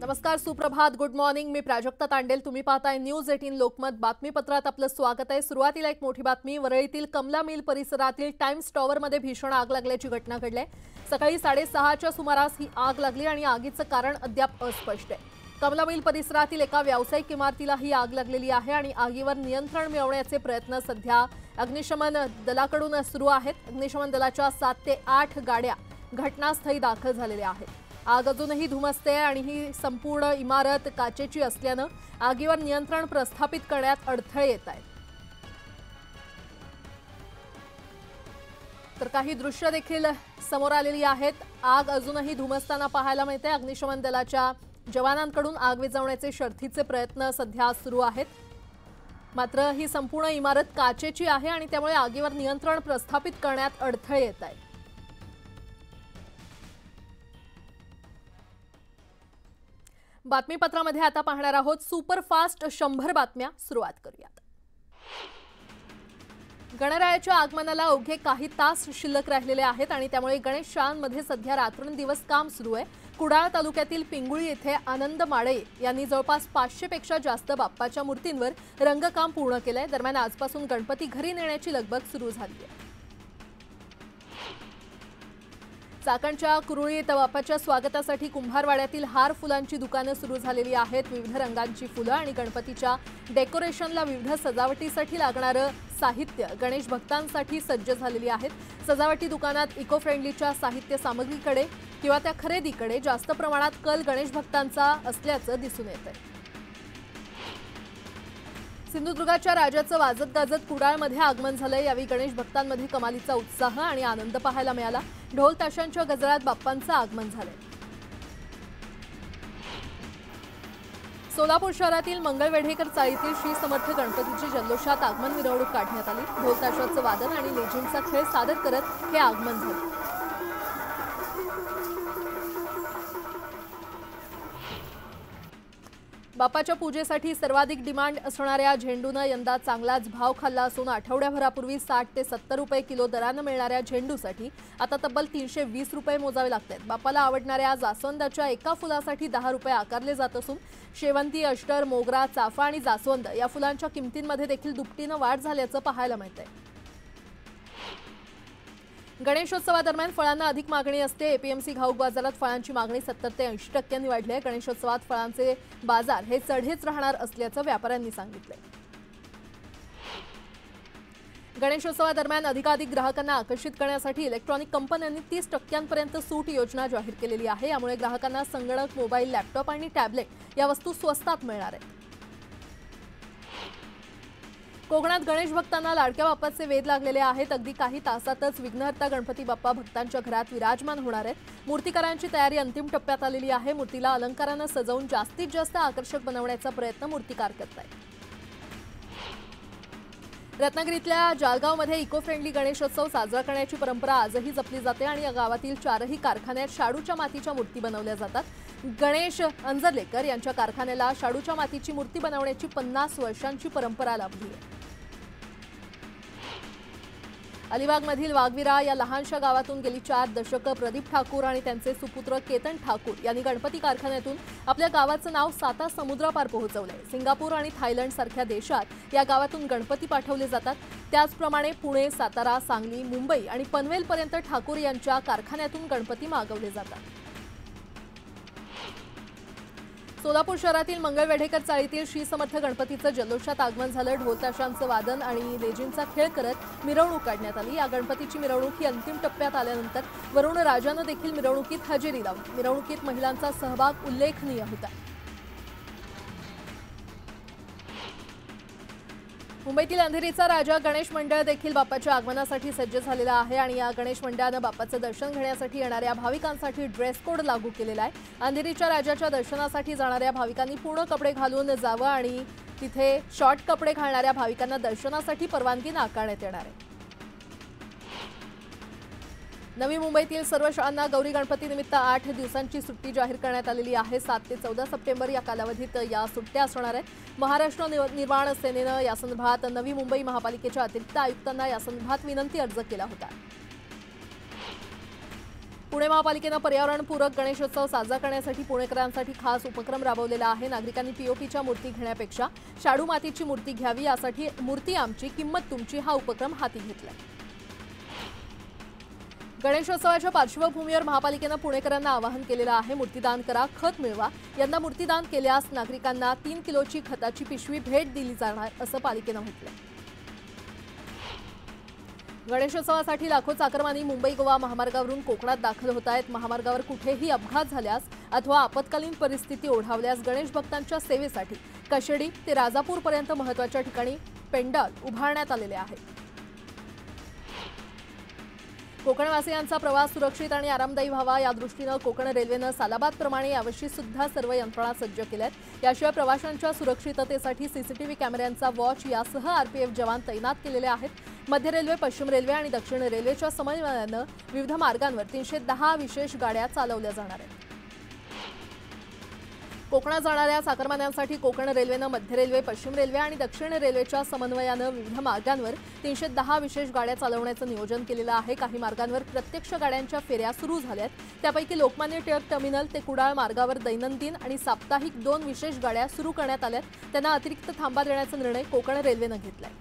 नमस्कार, सुप्रभात, good morning. मी प्राजक्ता तांडेल. तुम्ही पाहताय न्यूज 18 लोकमत. बातमीपत्रात आपलं स्वागत आहे. सुरुवातीला एक मोठी बातमी. वरळीतील कमला मिल परिसरातील टाइम्स टॉवरमध्ये भीषण आग लागल्याची घटना घडली आहे. सकाळी 6:30च्या सुमारास ही आग लागली आणि आगीचं कारण अद्याप अस्पष्ट आहे. कमला मिल परिसरातील एका व्यावसायिक इमारतीला ही आग लागलेली आहे आणि आगीवर नियंत्रण मिळवण्याचे प्रयत्न सध्या अग्निशमन दलाकडून सुरू आहेत. अग्निशमन दलाच्या 7 ते 8 गाड्या घटनास्थळी दाखल झालेल्या आहेत. आग अजूनही धुमसते आणि ही संपूर्ण इमारत काचेची असल्याने आगीवर नियंत्रण प्रस्थापित करण्यात अडथळे येत आहेत. तर काही दृश्य देखील समोर आलेली आहेत. आग अजूनही धुमसताना पाहायला मिळते. अग्निशमन दलाच्या जवानांकडून आग विझवण्याचे शर्थीचे प्रयत्न सध्या सुरू आहेत. मात्र ही संपूर्ण इमारत काचेची आहे आणि त्यामुळे आगीवर नियंत्रण प्रस्थापित करण्यात अडथळे येत आहेत. बातमीपत्रामध्ये आता पाहणार आहोत सुपरफास्ट 100 बातम्या. सुरुवात करूयात. गणरायाच्या आगमनाला अवघे काही तास शिल्लक राहिलेले आहेत आणि त्यामुळे गणेश शाळांमध्ये सध्या रात्रंदिवस काम सुरू आहे. कुडाळ तालुक्यातील पिंगुळी येथे आनंद माळे यांनी जवळपास 500 पेक्षा जास्त बाप्पाच्या मूर्तींवर रंगकाम पूर्ण केलंय. दरम्यान आजपासून गणपती घरी नेण्याची लगबग सुरू झाली आहे. चाकणच्या कुरुळीत बाप्पाच्या स्वागतासाठी कुंभारवाड्यातील हार फुलांची दुकानं सुरू झालेली आहेत. विविध रंगांची फुलं आणि गणपतीच्या डेकोरेशनला विविध सजावटीसाठी लागणारं साहित्य गणेश भक्तांसाठी सज्ज झालेली आहेत. सजावटी दुकानात इको फ्रेंडलीच्या साहित्य सामग्रीकडे किंवा त्या खरेदीकडे जास्त प्रमाणात कल गणेश भक्तांचा असल्याचं दिसून येतंय. सिंधुदुर्गाच्या राजाचं वाजत गाजत कुडाळमध्ये आगमन झालंय. यावेळी गणेश भक्तांमध्ये कमालीचा उत्साह आणि आनंद पाहायला मिळाला. ढोल ताशांच्या गजरात बाप्पांचं आगमन झालंय. सोलापूर शहरातील मंगळवेढेकर चाळीतील श्री समर्थ गणपतीची जल्लोषात आगमन मिरवणूक काढण्यात आली. ढोल ताशाचं वादन आणि लेझिमचा खेळ सादर करत हे आगमन झालं. बाप्पाच्या पूजेसाठी सर्वाधिक डिमांड असणाऱ्या झेंडूनं यंदा चांगलाच भाव खाल्ला असून आठवड्याभरापूर्वी 60 ते 70 रुपये किलो दरानं मिळणाऱ्या झेंडूसाठी आता तब्बल 320 रुपये मोजावे लागतात. बाप्पाला आवडणाऱ्या जास्वंदाच्या एका फुलासाठी 10 रुपये आकारले जात असून शेवंती, अष्टर, मोगरा, चाफा आणि जास्वंद या फुलांच्या किमतींमध्ये देखील दुपटीनं वाढ झाल्याचं पाहायला मिळतंय. गणेशोत्सवादरम्यान फळांना अधिक मागणी असते. एपीएमसी घाऊक बाजारात फळांची मागणी 70 ते 80% वाढली आहे. गणेशोत्सवात फळांचे बाजार हे चढेच राहणार असल्याचं व्यापाऱ्यांनी सांगितलंय. गणेशोत्सवादरम्यान अधिकाधिक ग्राहकांना आकर्षित करण्यासाठी इलेक्ट्रॉनिक कंपन्यांनी 30% सूट योजना जाहीर केलेली आहे. यामुळे ग्राहकांना संगणक, मोबाईल, लॅपटॉप आणि टॅबलेट या वस्तू स्वस्तात मिळणार आहेत. कोकणात गणेश भक्तांना लाडक्या बाप्पाचे वेध लागलेले आहेत. अगदी काही तासातच विघ्नहर्ता गणपती बाप्पा भक्तांच्या घरात विराजमान होणार आहेत. मूर्तिकारांची तयारी अंतिम टप्प्यात आलेली आहे. मूर्तीला अलंकारानं सजवून जास्तीत जास्त आकर्षक बनवण्याचा प्रयत्न मूर्तिकार करतायत. रत्नागिरीतल्या जालगावमध्ये इको फ्रेंडली गणेशोत्सव साजरा करण्याची परंपरा आजही जपली जाते आणि या गावातील 4ही कारखान्यात शाडूच्या मातीच्या मूर्ती बनवल्या जातात. गणेश अंजरलेकर यांच्या कारखान्याला शाडूच्या मातीची मूर्ती बनवण्याची 50 वर्षांची परंपरा लाभली आहे. अलिबागमधील वाघविरा या लहानशा गावातून गेली 4 दशकं प्रदीप ठाकूर आणि त्यांचे सुपुत्र केतन ठाकूर यांनी गणपती कारखान्यातून आपल्या गावाचं नाव 7 समुद्रापार पोहोचवलंय. सिंगापूर आणि थायलंड सारख्या देशात या गावातून गणपती पाठवले जातात. त्याचप्रमाणे पुणे, सातारा, सांगली, मुंबई आणि पनवेलपर्यंत ठाकूर यांच्या कारखान्यातून गणपती मागवले जातात. सोलापूर शहरातील मंगळवेढेकर चाळीतील श्री समर्थ गणपतीचं जल्लोषात आगमन झालं. ढोल ताशांचं वादन आणि लेझिमचा खेळ करत मिरवणूक काढण्यात आली. या गणपतीची मिरवणूक ही अंतिम टप्प्यात आल्यानंतर वरुण राजानं देखील मिरवणुकीत हजेरी लावली. मिरवणुकीत महिलांचा सहभाग उल्लेखनीय होता. मुंबईतील अंधेरीचा राजा गणेश मंडळ देखील बाप्पाच्या आगमनासाठी सज्ज झालेला आहे आणि या गणेश मंडळानं बाप्पाचं दर्शन घेण्यासाठी येणाऱ्या भाविकांसाठी ड्रेस कोड लागू केलेला आहे. अंधेरीच्या राजाच्या दर्शनासाठी जाणाऱ्या भाविकांनी पूर्ण कपडे घालून जावं आणि तिथे शॉर्ट कपडे घालणाऱ्या भाविकांना दर्शनासाठी परवानगी नाकारण्यात येणार आहे. नवी मुंबईतील सर्व शाळांना गौरी गणपतीनिमित्त 8 दिवसांची सुट्टी जाहीर करण्यात आलेली आहे. 7 ते 14 सप्टेंबर या कालावधीत या सुट्ट्या असणार आहेत. महाराष्ट्र निर्माण सेनेनं यासंदर्भात नवी मुंबई महापालिकेच्या अतिरिक्त आयुक्तांना यासंदर्भात विनंती अर्ज केला होता. पुणे महापालिकेने पर्यावरणपूरक गणेशोत्सव साजरा करण्यासाठी पुणेकरांसाठी खास उपक्रम राबवलेला आहे। नागरिकांनी पीओपीच्या मूर्ती घेण्यापेक्षा शाडू मातीची मूर्ती घ्यावी, यासाठी मूर्ती आमची किंमत तुमची हा उपक्रम हाती घेतलाय। गणेशोत्सवाच्या पार्श्वभूमीवर महापालिकेने पुणेकरांना आवाहन केलेलं आहे, मूर्तीदान करा, खत मिळवा। यंदा मूर्तीदान केल्यास नागरिकांना 3 किलोची खताची पिशवी भेट दिली जाणार असं पालिकेने म्हटलंय। गणेशोत्सवासाठी लाखो चाकरमानी मुंबई गोवा महामार्गावरून कोकणात दाखल होत आहेत। महामार्गावर कुठेही अपघात झाल्यास अथवा आपत्कालीन परिस्थिती ओढावल्यास गणेश भक्तांच्या सेवेसाठी कशेडी ते राजापूरपर्यंत महत्त्वाच्या ठिकाणी पेंडॉल उभारण्यात आलेले आहेत। कोकणवासियांचा प्रवास सुरक्षित आणि आरामदायी व्हावा या दृष्टीने कोकण रेल्वेने सालाबादप्रमाणे यावर्षी सुद्धा सर्व यंत्रणा सज्ज केल्यात। याशिवाय प्रवाशांच्या सुरक्षिततेसाठी सीसीटीव्ही कॅमेऱ्यांचा वॉच यासह आरपीएफ जवान तैनात केलेले आहेत। मध्य रेल्वे, पश्चिम रेल्वे आणि दक्षिण रेल्वेच्या समन्वयाने विविध मार्गांवर 310 विशेष गाड्या चालवल्या जाणार आहेत। कोकणात जाणाऱ्या चाकरमान्यांसाठी कोकण रेल्वेने मध्य रेल्वे, पश्चिम रेल्वे आणि दक्षिण रेल्वेच्या समन्वयाने विविध मार्गांवर 310 विशेष गाड्या चालवण्याचं नियोजन केलेलं आहे। काही मार्गांवर प्रत्यक्ष गाड्यांच्या फेऱ्या सुरू झाल्यात, त्यापैकी लोकमान्य टिळक टर्मिनल ते कुडाळ मार्गावर दैनंदिन आणि साप्ताहिक 2 विशेष गाड्या सुरू करण्यात आल्यात। त्यांना अतिरिक्त थांबा देण्याचा निर्णय कोकण रेल्वेने घेतलाय।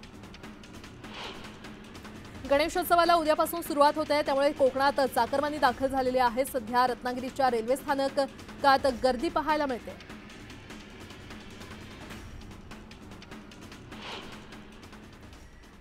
गणेशोत्सवाला उद्यापासून सुरुवात होत आहे, त्यामुळे कोकणात चाकरमानी दाखल झालेले आहेत। सध्या रत्नागिरीच्या रेल्वे स्थानकात गर्दी पाहायला मिळते।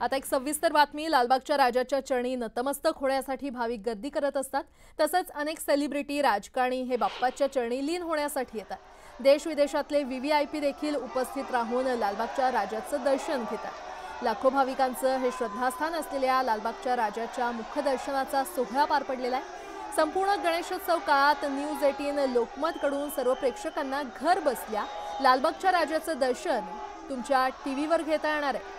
आता एक सविस्तर बातमी। लालबागच्या राजाच्या चरणी नतमस्तक होण्यासाठी भाविक गर्दी करत असतात, तसंच अनेक सेलिब्रिटी, राजकारणी हे बाप्पाच्या चरणी लीन होण्यासाठी येतात। देश विदेशातले व्हीव्हीआयपी देखील उपस्थित राहून लालबागच्या राजाचं दर्शन घेतात। लाखो भाविकांचं हे श्रद्धास्थान असलेल्या लालबागच्या राजाच्या मुख्य दर्शनाचा सोहळा पार पडलेला आहे। संपूर्ण गणेशोत्सव काळात न्यूज 18 लोकमतकडून सर्व प्रेक्षकांना घर बसल्या लालबागच्या राजाचं दर्शन तुमच्या टीव्हीवर घेता येणार आहे।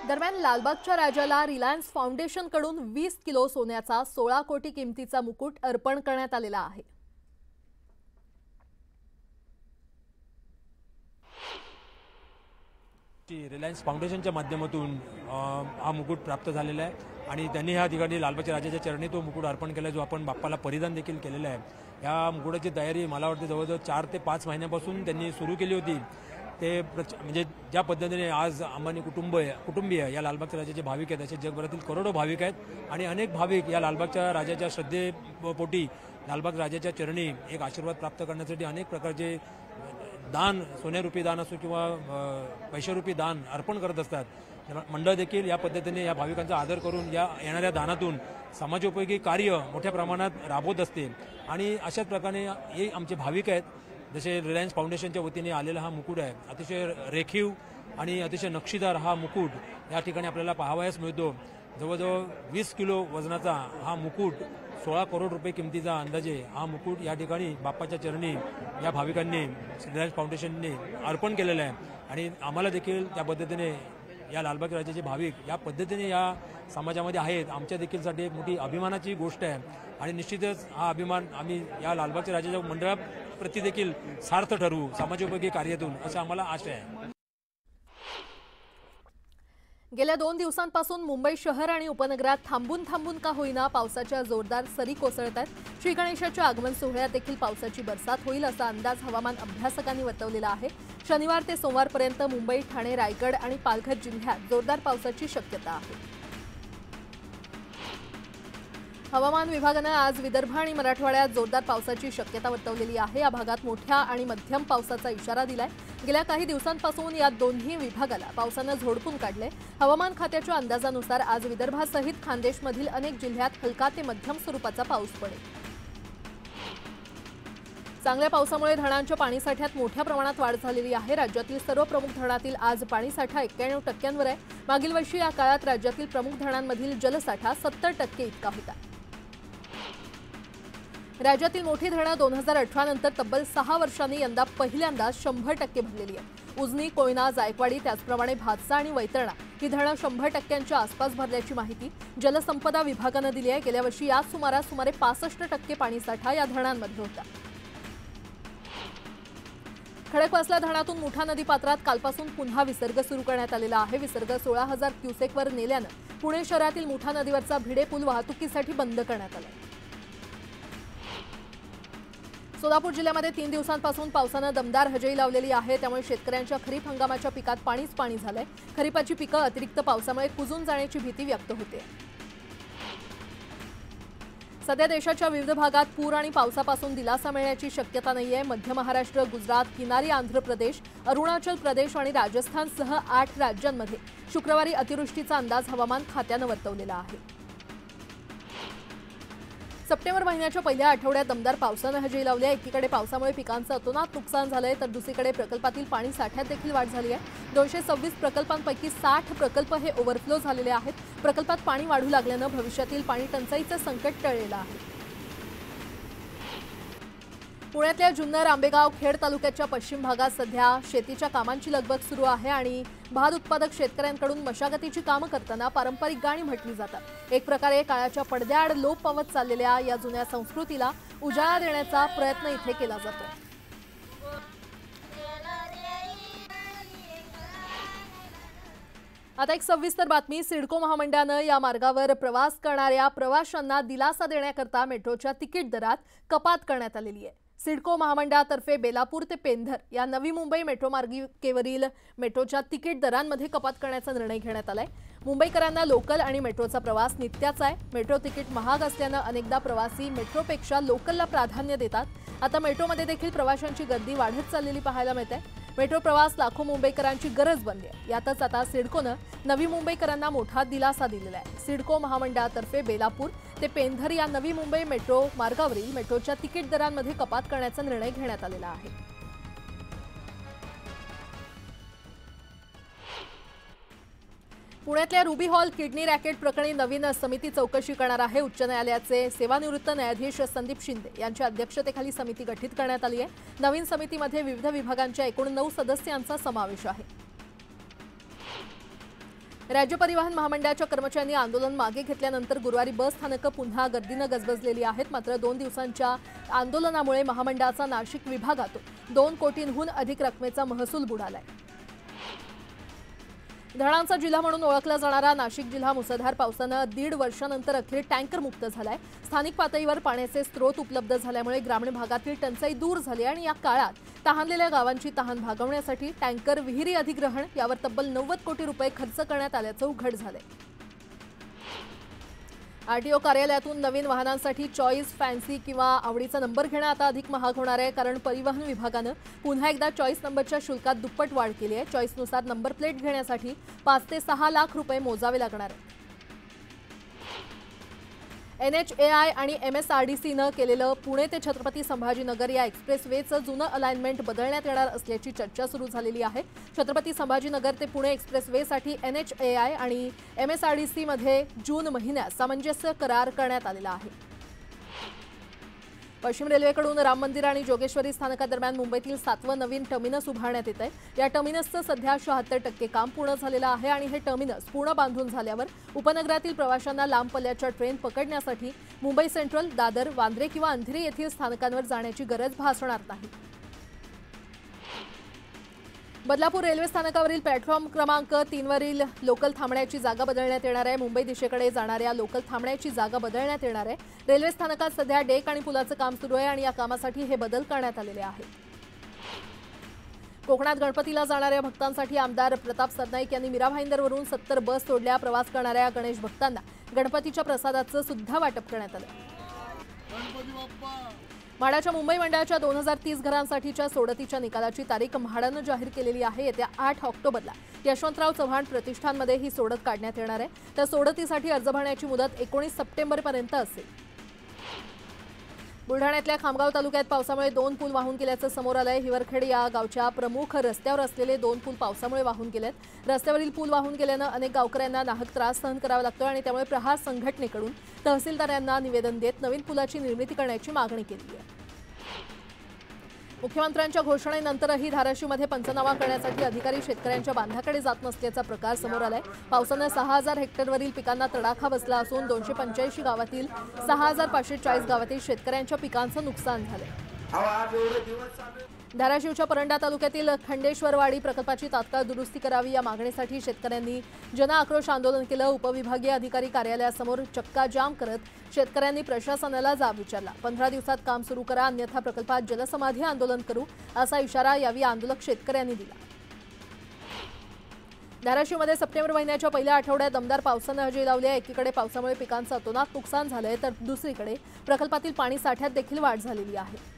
दरम्यान लालबागच्या राजाला रिलायन्स फाउंडेशनकडून 20 किलो सोन्याचा 16 कोटी किमतीचा मुकुट अर्पण करण्यात आलेला आहे। रिलायन्स फाउंडेशनच्या माध्यमातून हा मुकुट प्राप्त झालेला आहे आणि त्यांनी ह्या ठिकाणी लालबागच्या राजाच्या चरणी तो मुकुट अर्पण केला, जो आपण बाप्पाला परिधान देखील केलेला आहे। या मुकुटाची तयारी मला वाटते जवळजवळ 4 ते 5 महिन्यापासून त्यांनी सुरू केली होती। ते म्हणजे ज्या पद्धतीने आज अंबानी कुटुंबीय या लालबागच्या राजाचे भाविक आहेत, असे जगभरातील करोडो भाविक आहेत आणि अनेक भाविक या लालबागच्या राजाच्या श्रद्धेपोटी लालबाग राजाच्या चरणी एक आशीर्वाद प्राप्त करण्यासाठी अनेक प्रकारचे दान, सोन्यारूपी दान असो किंवा पैशारूपी दान अर्पण करत असतात। मंडळ देखील या पद्धतीने या भाविकांचा आदर करून या येणाऱ्या दानातून समाजोपयोगी कार्य मोठ्या प्रमाणात राबवत असते आणि अशाच प्रकारे हे आमचे भाविक आहेत। जसे रिलायन्स फाउंडेशनच्या वतीने आलेला हा मुकुट आहे, अतिशय रेखीव आणि अतिशय नक्षीदार हा मुकुट या ठिकाणी आपल्याला पाहावयास मिळतो। जवळजवळ 20 किलो वजनाचा हा मुकुट 16 करोड रुपये किमतीचा अंदाजे हा मुकुट या ठिकाणी बाप्पाच्या चरणी या भाविकांनी रिलायन्स फाउंडेशनने अर्पण केलेलं आहे आणि आम्हाला देखील त्या पद्धतीने या लालबाग राजाचे भाविक या पद्धतीने या समाजामध्ये आहेत, आमच्या देखीलसाठी एक मोठी अभिमानाची गोष्ट आहे आणि निश्चितच हा अभिमान आम्ही या लालबागच्या राजाच्या मंडळाप्रती देखील सार्थ ठरवू समाजोपयोगी कार्यातून, असं आम्हाला आशा आहे। गेल्या 2 दिवसांपासून मुंबई शहर आणि उपनगरात थांबून का होईना पावसाच्या जोरदार सरी कोसळत आहेत। श्री गणेशाच्या आगमन सोहळ्यात देखील पावसाची बरसात होईल असा अंदाज हवामान अभ्यासकांनी वर्तवलेला आहे। शनिवार ते सोमवारपर्यंत मुंबई, ठाणे, रायगड आणि पालघर जिल्ह्यात जोरदार पावसाची शक्यता आहे। हवामान विभागाने आज विदर्भ आणि मराठवाड्यात जोरदार पावसाची शक्यता वर्तवलेली आहे। या भागात मोठ्या आणि मध्यम पावसाचा इशारा दिलाय। गेल्या काही दिवसांपासून या दोन्ही विभागाला पावसाने झोडपून काढले। हवामान खात्याच्या अंदाजानुसार आज विदर्भासहित खानदेशमधील अनेक जिल्ह्यात हलका ते मध्यम स्वरूपाचा पाऊस पडेल। चांगल्या पावसामुळे धरणांच्या पाणीसाठ्यात मोठ्या प्रमाणात वाढ झालेली आहे। राज्यातील सर्व प्रमुख धरणातील आज पाणीसाठा 91% आहे। मागील वर्षी या काळात राज्यातील प्रमुख धरणांमधील जलसाठा 70% इतका होता। राज्यातील मोठी धरणं 2018 नंतर तब्बल 6 वर्षांनी यंदा पहिल्यांदा 100% भरलेली आहेत। उजनी, कोयना, जायकवाडी त्याचप्रमाणे भातसा आणि वैतरणा ही धरणं 100% आसपास भरल्याची माहिती जलसंपदा विभागानं दिली आहे। गेल्या वर्षी याच सुमारास सुमारे 65% पाणीसाठा या धरणांमध्ये होता। खडकवासला धरणातून मुठा नदी पात्रात कालपासून पुन्हा विसर्ग सुरू करण्यात आलेला आहे। विसर्ग 16,000 क्युसेकवर नेल्यानं पुणे शहरातील मुठा नदीवरचा भिडे पूल वाहतुकीसाठी बंद करण्यात आला। सोलापूर जिल्ह्यामध्ये 3 दिवसांपासून पावसानं दमदार हजेरी लावलेली आहे, त्यामुळे शेतकऱ्यांच्या खरीप हंगामाच्या पिकात पाणीच पाणी झालंय। खरीपाची पिकं अतिरिक्त पावसामुळे कुजून जाण्याची भीती व्यक्त होते। सध्या देशाच्या विविध भागात पूर आणि पावसापासून दिलासा मिळण्याची शक्यता नाहीये। मध्य महाराष्ट्र, गुजरात, किनारी आंध्र प्रदेश, अरुणाचल प्रदेश आणि राजस्थानसह 8 राज्यांमध्ये शुक्रवारी अतिवृष्टीचा अंदाज हवामान खात्यानं वर्तवलेला आहे। सप्टेंबर महिन्याच्या पहिल्या आठवड्यात दमदार पावसानं हजेरी लावली आहे। एकीकडे पावसामुळे पिकांचं अतोनात नुकसान झालंय, तर दुसरीकडे प्रकल्पातील पाणी साठ्यात देखील वाढ झाली आहे। 226 प्रकल्पांपैकी 60 प्रकल्प हे ओव्हरफ्लो झालेले आहेत। प्रकल्पात पाणी वाढू लागल्यानं भविष्यातील पाणी टंचाईचं संकट टळलेलं आहे। पुण्यातल्या जुन्नर, आंबेगाव, खेड तालुक्याच्या पश्चिम भागात सध्या शेतीच्या कामांची लगबग सुरू आहे आणि भात उत्पादक शेतकऱ्यांकडून मशागतीची कामं करताना पारंपरिक गाणी म्हटली जातात। एक प्रकारे काळाच्या पडद्याआड लोप पावत चाललेल्या या जुन्या संस्कृतीला उजाळा देण्याचा प्रयत्न इथे केला जातो। आता एक सविस्तर बातमी। सिडको महामंडळानं या मार्गावर प्रवास करणाऱ्या प्रवाशांना दिलासा देण्याकरता मेट्रोच्या तिकीट दरात कपात करण्यात आलेली आहे। सिडको महामंडळातर्फे बेलापूर ते पेंधर या नवी मुंबई मेट्रो मार्गिकेवरील मेट्रोच्या तिकीट दरांमध्ये कपात करण्याचा निर्णय घेण्यात आलाय। मुंबईकरांना लोकल आणि मेट्रोचा प्रवास नित्याचा आहे। मेट्रो तिकीट महाग असल्यानं अनेकदा प्रवासी मेट्रोपेक्षा लोकलला प्राधान्य देतात। आता मेट्रोमध्ये देखील प्रवाशांची गर्दी वाढत चाललेली पाहायला मिळते। मेट्रो प्रवास लाखो मुंबईकरांची गरज बनली आहे। यातच आता सिडकोनं नवी मुंबईकरांना मोठा दिलासा दिलेला आहे। सिडको महामंडळातर्फे बेलापूर ते पेंधर या नवी मुंबई मेट्रो मार्गावरील मेट्रोच्या तिकीट दरांमध्ये कपात करण्याचा निर्णय घेण्यात आलेला आहे। पुण्यातल्या रुबी हॉल किडनी रॅकेट प्रकरणी नवीन समिती चौकशी करणार आहे। उच्च न्यायालयाचे सेवानिवृत्त न्यायाधीश संदीप शिंदे यांच्या अध्यक्षतेखाली समिती गठीत करण्यात आली आहे। नवीन समितीमध्ये विविध विभागांच्या एकूण 9 सदस्यांचा समावेश आहे। राज्य परिवहन महामंडळाच्या कर्मचाऱ्यांनी आंदोलन मागे घेतल्यानंतर गुरुवारी बस स्थानकं पुन्हा गर्दीनं गजबजलेली आहेत। मात्र 2 दिवसांच्या आंदोलनामुळे महामंडळाचा नाशिक विभागातून 2 कोटींहून अधिक रकमेचा महसूल बुडालाय। धरणांचा जिल्हा म्हणून ओळखला जाणारा नाशिक जिल्हा मुसळधार पावसानं 1.5 वर्षानंतर अखेर टँकर मुक्त झालाय। स्थानिक पातळीवर पाण्याचे स्रोत उपलब्ध झाल्यामुळे ग्रामीण भागातील टंचाई दूर झाली आणि या काळात तहानलेल्या गावांची तहान भागवण्यासाठी टँकर, विहिरी अधिग्रहण यावर तब्बल 90 कोटी रुपये खर्च करण्यात आल्याचं उघड झालंय। आरटीओ कार्यालयातून नवीन वाहनांसाठी चॉईस, फॅन्सी किंवा आवडीचा नंबर घेणं आता अधिक महाग होणार आहे, कारण परिवहन विभागानं पुन्हा एकदा चॉईस नंबरच्या शुल्कात दुप्पट वाढ केली आहे। चॉईसनुसार नंबर प्लेट घेण्यासाठी 5 ते 6 लाख रुपये मोजावे लागणार आहेत। NHAI आणि MSRDCनं केलेलं पुणे ते छत्रपती संभाजीनगर या एक्सप्रेसवेचं जुनं अलाइनमेंट बदलण्यात येणार असल्याची चर्चा सुरू झालेली आहे। छत्रपती संभाजीनगर ते पुणे एक्सप्रेसवेसाठी NHAI आणि MSRDC मध्ये जून महिन्यात सामंजस्य करार करण्यात आलेला आहे। पश्चिम रेल्वेकडून राम मंदिर आणि जोगेश्वरी स्थानकादरम्यान मुंबईतील 7वं नवीन टर्मिनस उभारण्यात येत आहे। या टर्मिनसचं सध्या 76% काम पूर्ण झालेलं आहे आणि हे टर्मिनस पूर्ण बांधून झाल्यावर उपनगरातील प्रवाशांना लांब पल्ल्याच्या ट्रेन पकडण्यासाठी मुंबई सेंट्रल, दादर, वांद्रे किंवा अंधेरी येथील स्थानकांवर जाण्याची गरज भासणार नाही। बदलापूर रेल्वे स्थानकावरील प्लॅटफॉर्म क्रमांक 3 वरील लोकल थांबण्याची जागा बदलण्यात येणार आहे। मुंबई दिशेकडे जाणाऱ्या लोकल थांबण्याची जागा बदलण्यात येणार आहे। रेल्वे स्थानकात सध्या डेक आणि पुलाचं काम सुरू आहे आणि या कामासाठी हे बदल करण्यात आलेले आहेत। कोकणात गणपतीला जाणाऱ्या भक्तांसाठी आमदार प्रताप सरनाईक यांनी मीरा भाईंदरवरून 70 बस सोडल्या। प्रवास करणाऱ्या गणेश भक्तांना गणपतीच्या प्रसादाचं सुद्धा वाटप करण्यात आलं। म्हाडाच्या मुंबई मंडळाच्या 2030 घरांसाठीच्या सोडतीच्या निकालाची तारीख म्हाडानं जाहीर केलेली आहे। येत्या 8 ऑक्टोबरला यशवंतराव चव्हाण प्रतिष्ठानमध्ये ही सोडत काढण्यात येणार आहे। त्या सोडतीसाठी अर्ज भरण्याची मुदत 19 सप्टेंबरपर्यंत असेल। बुलढाण्यातल्या खामगाव तालुक्यात पावसामुळे 2 पूल वाहून गेल्याचं समोर आलंय। हिवरखेड या गावच्या प्रमुख रस्त्यावर असलेले 2 पूल पावसामुळे वाहून गेलेत। रस्त्यावरील पूल वाहून गेल्यानं अनेक गावकऱ्यांना नाहक त्रास सहन करावा लागतोय आणि त्यामुळे प्रहार संघटनेकडून तहसीलदार यांना निवेदन देत नवीन पुलाची निर्मिती करण्याची मागणी केली आहे। मुख्यमंत्र्यांच्या घोषणेनंतरही धाराशिवमध्ये पंचनामा करण्यासाठी अधिकारी शेतकऱ्यांच्या बांधाकडे जात नसल्याचा प्रकार समोर आलाय। पावसाने 6000 हेक्टरवरील पिकांना तडाखा बसला असून 285 गावातील 6540 गावातील शेतकऱ्यांच्या पिकांचं नुकसान झालंय। धाराशिवच्या परंडा तालुक्यातील खंडेश्वरवाडी प्रकल्पाची तात्काळ दुरुस्ती करावी या मागणीसाठी शेतकऱ्यांनी जनआक्रोश आंदोलन केलं। उपविभागीय अधिकारी कार्यालयासमोर चक्का जाम करत शेतकऱ्यांनी प्रशासनाला जाब विचारला। 15 दिवसात काम सुरू करा, अन्यथा प्रकल्पात जलसमाधी आंदोलन करू असा इशारा यावेळी आंदोलक शेतकऱ्यांनी दिला। धाराशिवमध्ये सप्टेंबर महिन्याच्या पहिल्या आठवड्यात दमदार पावसाने हजेरी लावली आहे। एकीकडे पावसामुळे पिकांचं अतोनात नुकसान झालंय तर दुसरीकडे प्रकल्पातील पाणी साठ्यात देखील वाढ झालेली आहे।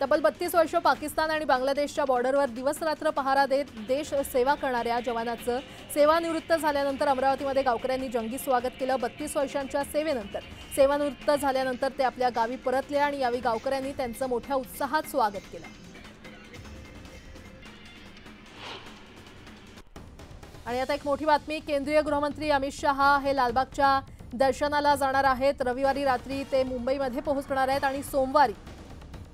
तब्बल 32 वर्ष पाकिस्तान आणि बांगलादेशच्या बॉर्डरवर दिवसरात्र पहारा देत देश सेवा करणाऱ्या जवानांचं सेवानिवृत्त झाल्यानंतर अमरावतीमध्ये गावकऱ्यांनी जंगी स्वागत केलं। 32 वर्षांच्या सेवेनंतर सेवानिवृत्त झाल्यानंतर ते आपल्या गावी परतले आणि यावेळी गावकऱ्यांनी त्यांचं मोठ्या उत्साहात स्वागत केलं। आणि आता एक मोठी बातमी, केंद्रीय गृहमंत्री अमित शहा हे लालबागच्या दर्शनाला जाणार आहेत। रविवारी रात्री ते मुंबईमध्ये पोहोचणार आहेत आणि सोमवारी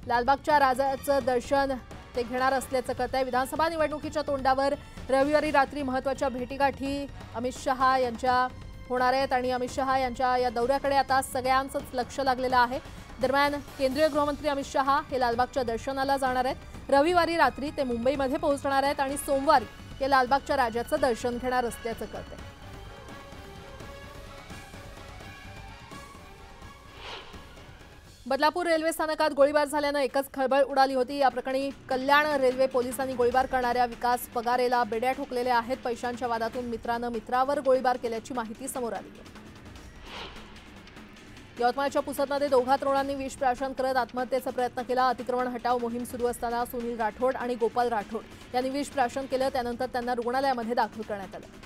लालबागच्या राजाचं दर्शन ते घेणार असल्याचं कळतंय। विधानसभा निवडणुकीच्या तोंडावर रविवारी रात्री महत्त्वाच्या भेटीगाठी अमित शहा यांच्या होणार आहेत आणि अमित शहा यांच्या या दौऱ्याकडे आता सगळ्यांचंच लक्ष लागलेलं आहे। दरम्यान केंद्रीय गृहमंत्री अमित शहा हे लालबागच्या दर्शनाला जाणार आहेत। रविवारी रात्री ते मुंबईमध्ये पोहोचणार आहेत आणि सोमवारी ते लालबागच्या राजाचं दर्शन घेणार असल्याचं कळतंय। बदलापूर रेल्वे स्थानकात गोळीबार झाल्यानं एकच खळबळ उडाली होती। या प्रकरणी कल्याण रेल्वे पोलिसांनी गोळीबार करणाऱ्या विकास पगारेला बेड्या ठोकलेल्या आहेत। पैशांच्या वादातून मित्रानं मित्रावर गोळीबार केल्याची माहिती समोर आली आहे। यवतमाळच्या पुसदमध्ये दोघा तरुणांनी विष प्राशन करत आत्महत्येचा प्रयत्न केला। अतिक्रमण हटाव मोहीम सुरू असताना सुनील राठोड आणि गोपाल राठोड यांनी विष प्राशन केलं, त्यानंतर त्यांना रुग्णालयामध्ये दाखल करण्यात आलं।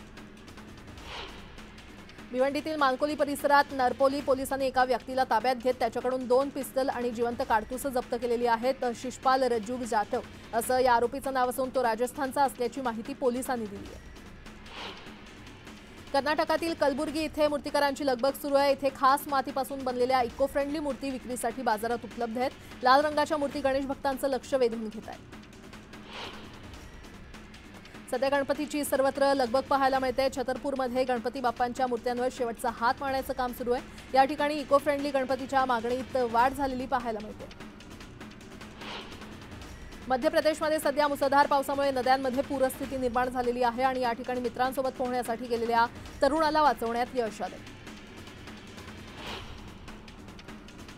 भिवंडीतील मानकोली परिसरात नरपोली पोलिसांनी एका व्यक्तीला ताब्यात घेत त्याच्याकडून 2 पिस्तल आणि जिवंत काडतुसं जप्त केलेली आहेत। शिषपाल रज्जू जाटव असं या आरोपीचं नाव असून तो राजस्थानचा असल्याची माहिती पोलिसांनी दिली आहे। कर्नाटकातील कलबुर्गी इथे मूर्तिकारांची लगबग सुरू आहे। इथे खास मातीपासून बनलेल्या इको फ्रेंडली मूर्ती विक्रीसाठी बाजारात उपलब्ध आहेत। लाल रंगाच्या मूर्ती गणेश भक्तांचं लक्ष वेधून घेत आहेत। सध्या गणपतीची सर्वत्र लगबग पाहायला मिळते। छतरपूरमध्ये गणपती बाप्पांच्या मूर्त्यांवर शेवटचा हात मारण्याचं काम सुरू आहे। या ठिकाणी इको फ्रेंडली गणपतीच्या मागणीत वाढ झालेली पाहायला मिळते। मध्य प्रदेशमध्ये सध्या मुसळधार पावसामुळे नद्यांमध्ये पूरस्थिती निर्माण झालेली आहे आणि या ठिकाणी मित्रांसोबत पोहण्यासाठी गेलेल्या तरुणाला वाचवण्यात यश आले।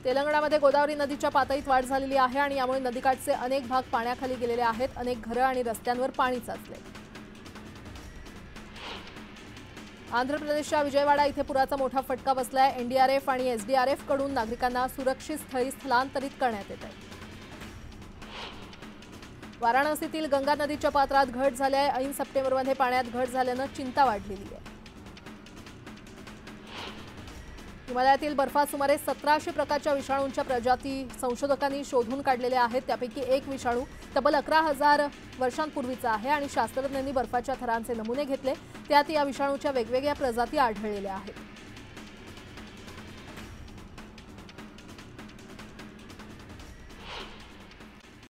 तेलंगणामध्ये गोदावरी नदीच्या पातळीत वाढ झालेली आहे आणि यामुळे नदीकाठचे अनेक भाग पाण्याखाली गेलेले आहेत। अनेक घरं आणि रस्त्यांवर पाणी साचले। आंध्र प्रदेशच्या विजयवाडा इथे पुराचा मोठा फटका बसलाय। एनडीआरएफ आणि एसडीआरएफ कडून नागरिकांना सुरक्षित स्थळी स्थलांतरित करण्यात येत आहे। वाराणसीतील गंगा नदीच्या पात्रात घट झाली आहे। ऐन सप्टेंबरमध्ये पाण्यात घट झाल्यानं चिंता वाढलेली आहे। हिमालयातील बर्फात सुमारे 1700 प्रकारच्या विषाणूंच्या प्रजाती संशोधकांनी शोधून काढलेल्या आहेत। त्यापैकी एक विषाणू तब्बल 11,000 वर्षांपूर्वीचा आहे आणि शास्त्रज्ञांनी बर्फाच्या थरांचे नमुने घेतले, त्यात या विषाणूच्या वेगवेगळ्या प्रजाती आढळलेल्या आहेत।